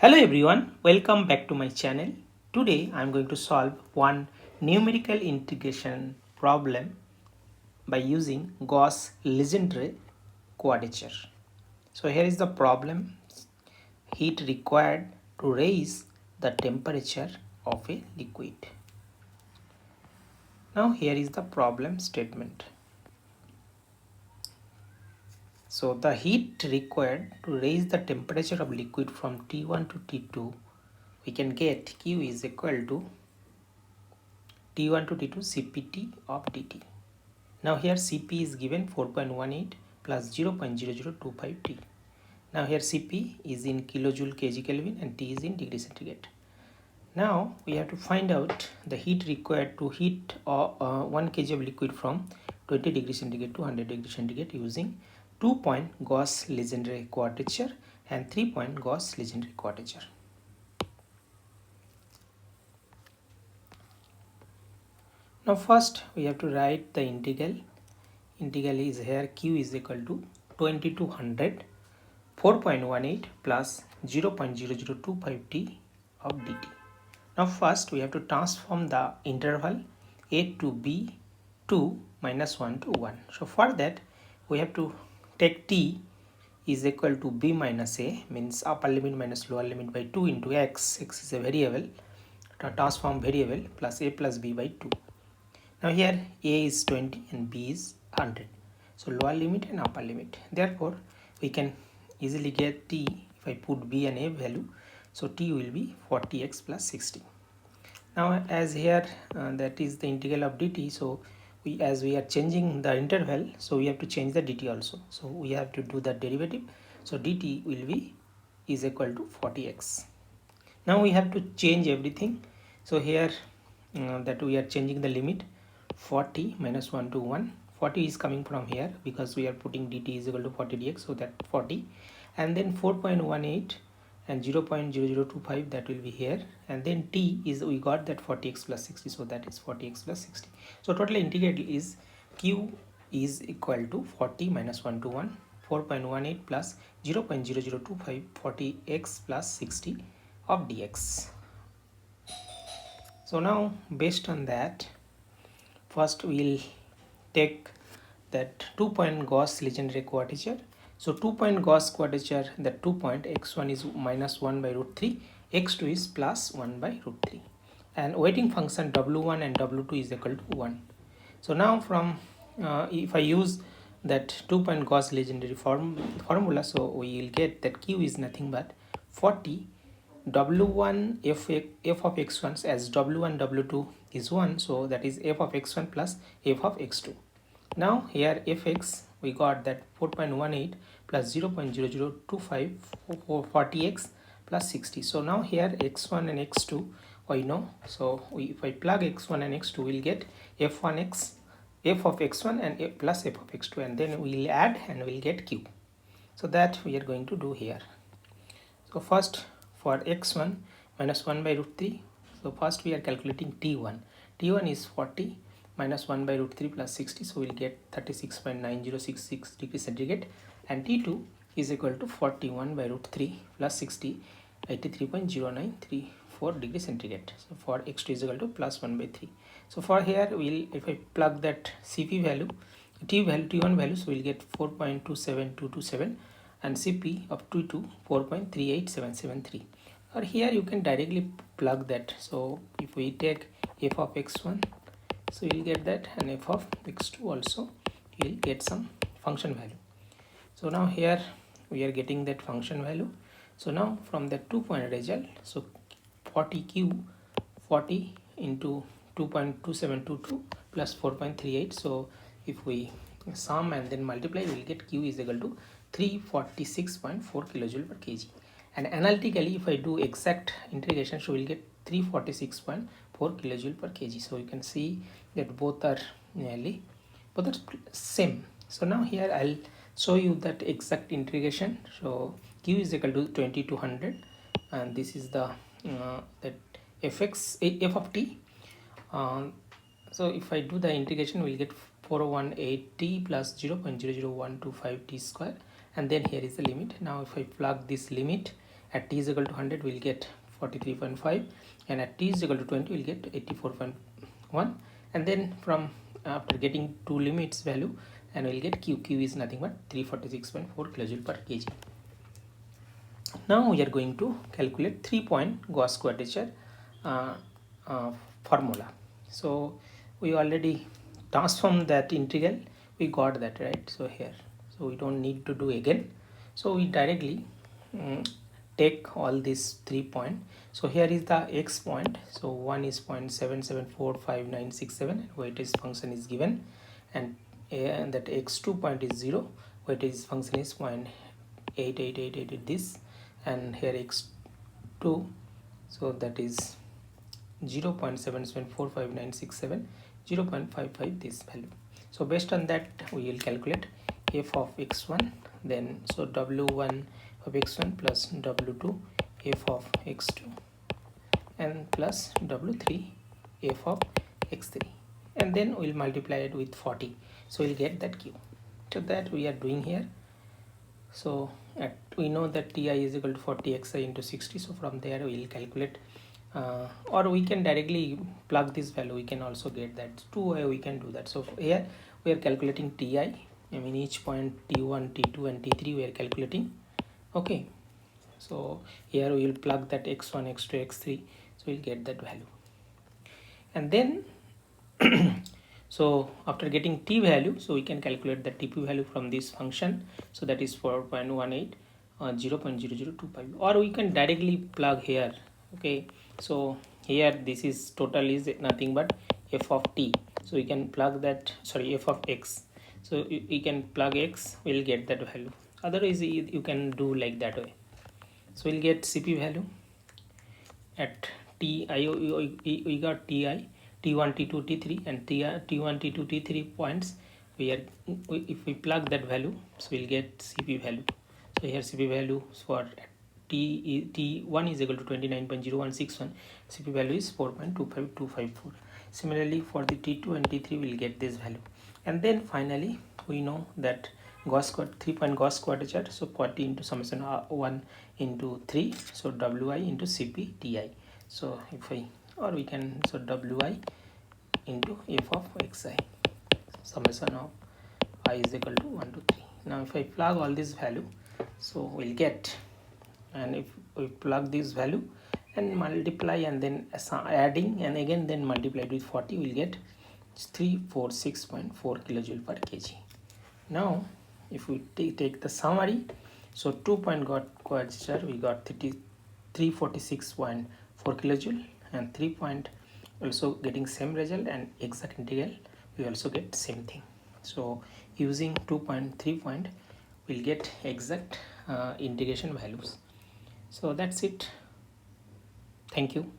Hello everyone, welcome back to my channel. Today I am going to solve one numerical integration problem by using Gauss-Legendre Quadrature. So here is the problem. Heat required to raise the temperature of a liquid. Now here is the problem statement. So the heat required to raise the temperature of liquid from T1 to T2, we can get Q is equal to T1 to T2 CPT of dt. Now here Cp is given 4.18 plus 0.0025 T. Now here Cp is in kilojoule kg Kelvin and T is in degree centigrade. Now we have to find out the heat required to heat 1 kg of liquid from 20 degree centigrade to 100 degree centigrade using 2-point Gauss-Legendre Quadrature and 3-point Gauss-Legendre Quadrature. Now first we have to write the integral. Integral is here Q is equal to 20 to 100 4.18 plus 0.0025 T of dt. Now first we have to transform the interval a to b to minus 1 to 1. So for that we have to take T is equal to b minus a, means upper limit minus lower limit by 2 into x. X is a variable, transform variable, plus a plus b by 2. Now here a is 20 and b is 100. So lower limit and upper limit. Therefore we can easily get T if I put b and a value. So T will be 40x plus 60. Now as here that is the integral of dt. So as we are changing the interval, so we have to change the dt also. So we have to do the derivative. So dt will be is equal to 40x. Now we have to change everything. So here that we are changing the limit 40 minus 1 to 1. 40 is coming from here because we are putting dt is equal to 40 dx, so that 40, and then 4.18 and 0.0025 that will be here, and then t is we got that 40x plus 60, so that is 40x plus 60. So total integral is q is equal to 40 minus 1 to 1 4.18 plus 0.0025 40x plus 60 of dx. So now based on that, first we'll take that 2-point Gauss-Legendre Quadrature. So 2-point Gauss Quadrature, the 2-point x1 is minus 1 by root 3, x2 is plus 1 by root 3, and weighting function w1 and w2 is equal to 1. So now from if I use that 2-point Gauss-Legendre formula, so we will get that q is nothing but 40 w1 f of x1 as w1 w2 is 1, so that is f of x1 plus f of x2. Now here fx we got that 4.18 plus 0.0025 40x plus 60. So now here x1 and x2 I know, so if I plug x1 and x2 we'll get f1x f of x1 and f plus f of x2, and then we'll add and we'll get q. So that we are going to do here. So first for x1 minus 1 by root 3, so first we are calculating t1. T1 is 40 minus 1 by root 3 plus 60, so we'll get 36.9066 degrees centigrade, and T2 is equal to 41 by root 3 plus 60, 83.0934 degrees centigrade. So for x2 is equal to plus 1 by 3. So for here we'll, if I plug that Cp value, T value, T1 value, so we'll get 4.27227, and Cp of T2 4.38773. Or here you can directly plug that. So if we take f of x1, so you'll get that, and f of x2 also you'll get some function value. So now here we are getting that function value. So now from the 2-point result, so 40q 40 into 2.2722 plus 4.38, so if we sum and then multiply, we will get q is equal to 346.4 kilojoule per kg. And analytically if I do exact integration, so we'll get 346.4 kilojoule per kg. So you can see that both are same. So now here I'll show you that exact integration. So q is equal to 20 to 100, and this is the that f of t. So if I do the integration, we'll get 418t plus 0.00125t square, and then here is the limit. Now if I plug this limit At t is equal to 100 we'll get 43.5, and at t is equal to 20 we'll get 84.1. and then from after getting two limits value, and we'll get q is nothing but 346.4 kilojoule per kg. Now we are going to calculate 3-point Gauss quadrature formula. So we already transformed that integral, we got that, right? So here, so we don't need to do again. So we directly take all these 3 points. So here is the x point. So one is 0.774597, weightage function is given, and that x2 point is 0, weightage function is 0.8888 this, and here x2, so that is 0.774597, 0.55 this value. So based on that we will calculate f of x1, then so w1 of x1 plus w2 f of x2, and plus w3 f of x3, and then we'll multiply it with 40, so we'll get that q. So that we are doing here. So we know that ti is equal to 40 xi into 60, so from there we will calculate, or we can directly plug this value, we can also get that. Two way we can do that. So here we are calculating ti, I mean each point t1, t2 and t3 we are calculating. Okay, so here we will plug that x1, x2, x3, so we'll get that value. And then so after getting t value, so we can calculate the tp value from this function, so that is 4.18 0.0025, or we can directly plug here. Okay, so here this is total is nothing but f of t, so we can plug that, sorry, f of x, so you can plug x, we'll get that value. Otherwise you can do like that way. So we'll get cp value at ti, we got ti, t1, t2, t3, and t1, t2, t3 points. If we plug that value, so we'll get cp value. So here cp value for t1 is equal to 29.0161, cp value is 4.25254. Similarly for the t2 and t3 we'll get this value. And then finally we know that 3-point Gauss quadrature, so 40 into summation 1 into 3, so wi into cp ti. So if I, or we can, so wi into f of xi, summation of I is equal to 1 to 3. Now if I plug all this value, so we'll get, and if we plug this value and multiply and then adding and again then multiply with 40, we'll get 346.4 kilojoule per kg. Now if we take the summary, so 2-point quadrature we got 346.4 kilojoule, and 3-point also getting same result, and exact integral we also get same thing. So using 2-point, 3-point we'll get exact integration values. So that's it. Thank you.